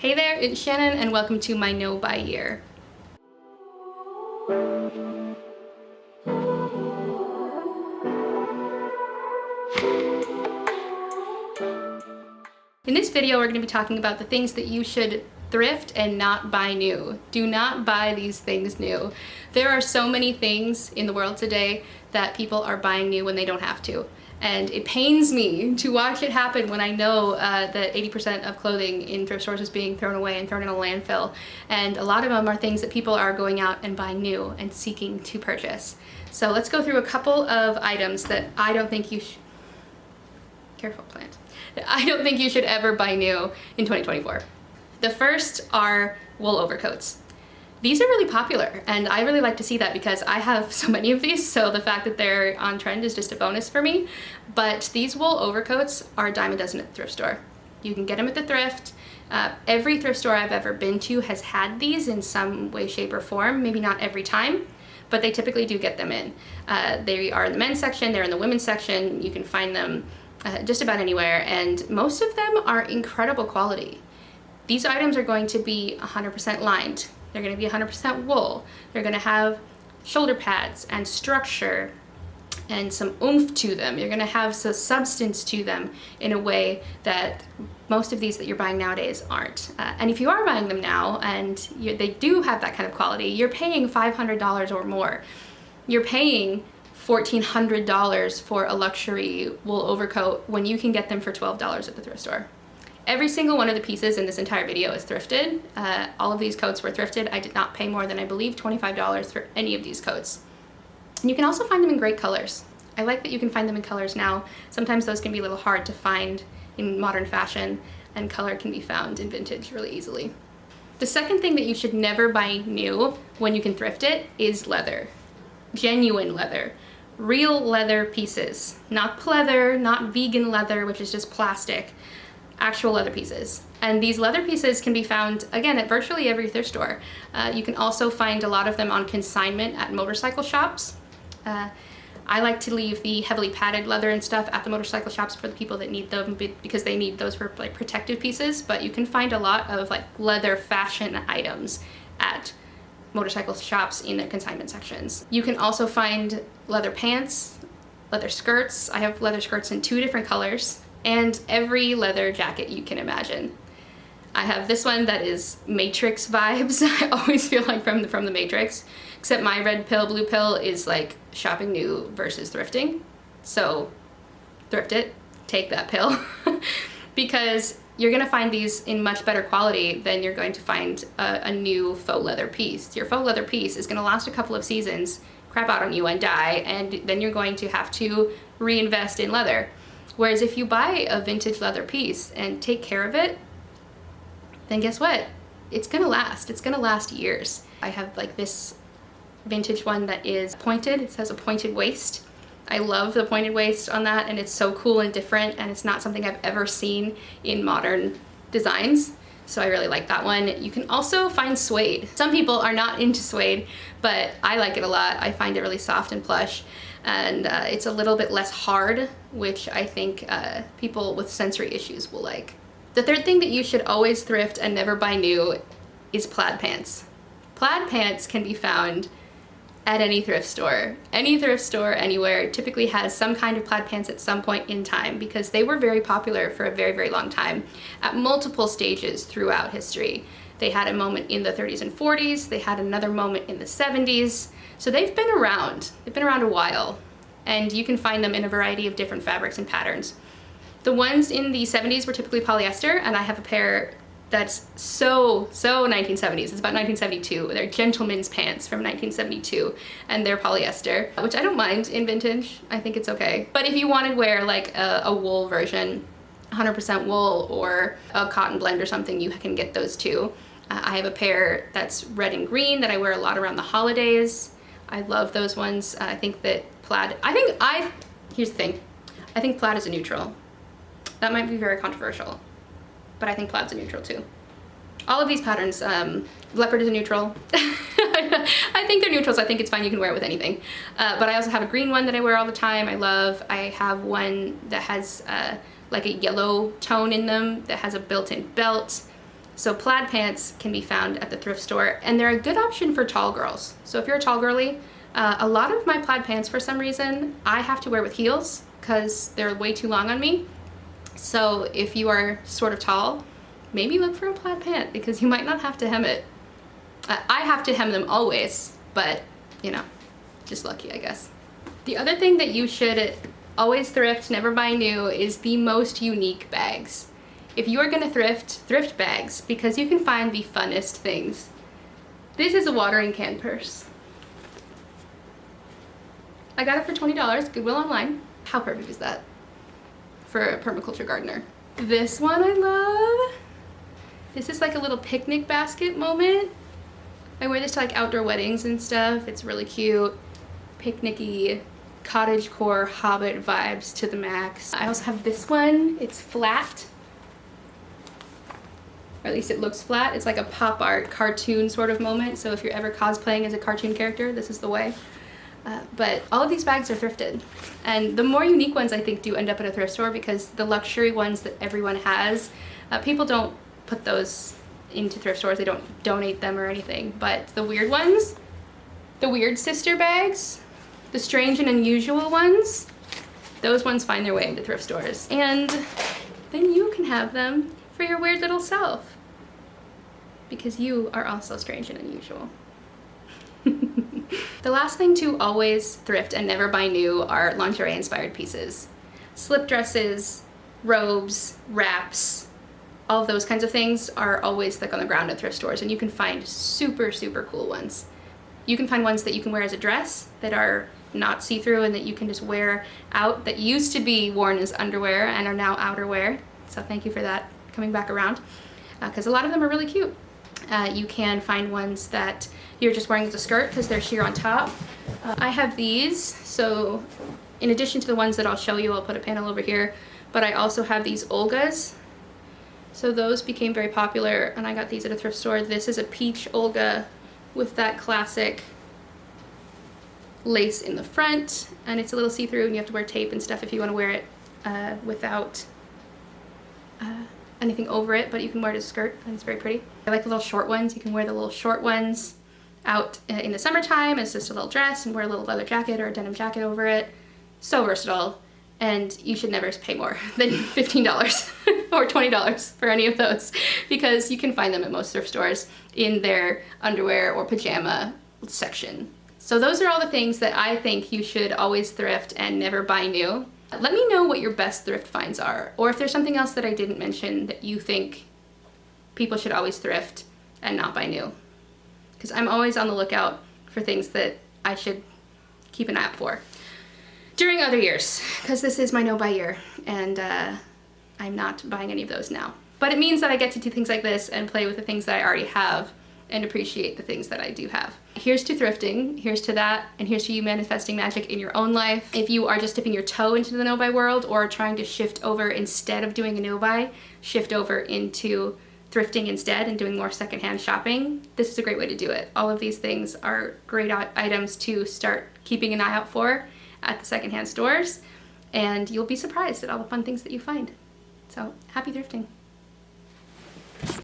Hey there, it's Shannon and welcome to my No Buy Year. In this video, we're going to be talking about the things that you should thrift and not buy new. Do not buy these things new. There are so many things in the world today that people are buying new when they don't have to. And it pains me to watch it happen when I know that 80% of clothing in thrift stores is being thrown away and thrown in a landfill. And a lot of them are things that people are going out and buying new and seeking to purchase. So let's go through a couple of items that I don't think you should... Careful, plant. I don't think you should ever buy new in 2024. The first are wool overcoats. These are really popular and I really like to see that because I have so many of these, so the fact that they're on trend is just a bonus for me. But these wool overcoats are a dime a dozen at the thrift store. You can get them at the thrift. Every thrift store I've ever been to has had these in some way, shape, or form. Maybe not every time, but they typically do get them in. They are in the men's section, they're in the women's section. You can find them just about anywhere, and most of them are incredible quality. These items are going to be 100% lined. They're going to be 100% wool. They're going to have shoulder pads and structure and some oomph to them. You're going to have some substance to them in a way that most of these that you're buying nowadays aren't. And if you are buying them now and they do have that kind of quality, you're paying $500 or more. You're paying $1,400 for a luxury wool overcoat when you can get them for $12 at the thrift store. Every single one of the pieces in this entire video is thrifted. All of these coats were thrifted. I did not pay more than, I believe, $25 for any of these coats. And you can also find them in great colors. I like that you can find them in colors now. Sometimes those can be a little hard to find in modern fashion, and color can be found in vintage really easily. The second thing that you should never buy new when you can thrift it is leather. Genuine leather. Real leather pieces. Not pleather, not vegan leather, which is just plastic. Actual leather pieces. And these leather pieces can be found, again, at virtually every thrift store. You can also find a lot of them on consignment at motorcycle shops. I like to leave the heavily padded leather and stuff at the motorcycle shops for the people that need them because they need those for like protective pieces, but you can find a lot of like leather fashion items at motorcycle shops in their consignment sections. You can also find leather pants, leather skirts. I have leather skirts in 2 different colors, and every leather jacket you can imagine. I have this one that is Matrix vibes. I always feel like from the Matrix, except my red pill, blue pill is like shopping new versus thrifting. So thrift it, take that pill, because you're gonna find these in much better quality than you're going to find a new faux leather piece. Your faux leather piece is gonna last a couple of seasons, crap out on you and die, and then you're going to have to reinvest in leather. Whereas if you buy a vintage leather piece and take care of it, then guess what? It's gonna last. It's gonna last years. I have like this vintage one that is pointed. It says a pointed waist. I love the pointed waist on that, and it's so cool and different, and it's not something I've ever seen in modern designs. So I really like that one. You can also find suede. Some people are not into suede, but I like it a lot. I find it really soft and plush, and it's a little bit less hard, which I think people with sensory issues will like. The third thing that you should always thrift and never buy new is plaid pants. Plaid pants can be found at any thrift store. Any thrift store anywhere typically has some kind of plaid pants at some point in time, because they were very popular for a very, very long time at multiple stages throughout history. They had a moment in the 30s and 40s, they had another moment in the 70s, so they've been around. They've been around a while, and you can find them in a variety of different fabrics and patterns. The ones in the 70s were typically polyester, and I have a pair that's so 1970s. It's about 1972. They're gentlemen's pants from 1972, and they're polyester, which I don't mind in vintage. I think it's okay. But if you want to wear like a wool version, 100% wool, or a cotton blend or something, you can get those too. I have a pair that's red and green that I wear a lot around the holidays. I love those ones. I think that plaid, here's the thing. I think plaid is a neutral. That might be very controversial, but I think plaid's a neutral too. All of these patterns, leopard is a neutral. I think they're neutrals. I think it's fine. You can wear it with anything. But I also have a green one that I wear all the time. I love. I have one that has like a yellow tone in them that has a built-in belt. So plaid pants can be found at the thrift store, and they're a good option for tall girls. So if you're a tall girly, a lot of my plaid pants, for some reason, I have to wear with heels because they're way too long on me. So if you are sort of tall, maybe look for a plaid pant because you might not have to hem it. I have to hem them always, but you know, just lucky, I guess. The other thing that you should always thrift, never buy new, is the most unique bags. If you are gonna thrift bags because you can find the funnest things. This is a watering can purse. I got it for $20, Goodwill online. How perfect is that for a permaculture gardener? This one I love. This is like a little picnic basket moment. I wear this to like outdoor weddings and stuff. It's really cute, picnicky, cottagecore hobbit vibes to the max. I also have this one. It's flat, or at least it looks flat. It's like a pop art cartoon sort of moment. So if you're ever cosplaying as a cartoon character, this is the way. But all of these bags are thrifted. And the more unique ones I think do end up at a thrift store because the luxury ones that everyone has, people don't put those into thrift stores. They don't donate them or anything. But the weird ones, the weird sister bags, the strange and unusual ones, those ones find their way into thrift stores. And then you can have them for your weird little self because you are also strange and unusual. The last thing to always thrift and never buy new are lingerie inspired pieces. Slip dresses, robes, wraps, all of those kinds of things are always like on the ground at thrift stores, and you can find super, super cool ones. You can find ones that you can wear as a dress that are not see-through and that you can just wear out, that used to be worn as underwear and are now outerwear. So thank you for that coming back around, because a lot of them are really cute. You can find ones that you're just wearing as a skirt because they're sheer on top. I have these, so in addition to the ones that I'll show you, I'll put a panel over here, but I also have these Olgas. So those became very popular and I got these at a thrift store. This is a peach Olga with that classic lace in the front, and it's a little see-through and you have to wear tape and stuff if you want to wear it without anything over it, but you can wear it as a skirt and it's very pretty. I like the little short ones. You can wear the little short ones out in the summertime as just a little dress and wear a little leather jacket or a denim jacket over it. So versatile, and you should never pay more than $15 or $20 for any of those because you can find them at most thrift stores in their underwear or pajama section. So those are all the things that I think you should always thrift and never buy new. Let me know what your best thrift finds are, or if there's something else that I didn't mention that you think people should always thrift and not buy new. Because I'm always on the lookout for things that I should keep an eye out for during other years, because this is my no-buy year, and I'm not buying any of those now. But it means that I get to do things like this and play with the things that I already have and appreciate the things that I do have. Here's to thrifting, here's to that, and here's to you manifesting magic in your own life. If you are just dipping your toe into the no-buy world or trying to shift over instead of doing a no-buy, shift over into thrifting instead and doing more secondhand shopping, this is a great way to do it. All of these things are great items to start keeping an eye out for at the secondhand stores, and you'll be surprised at all the fun things that you find. So happy thrifting.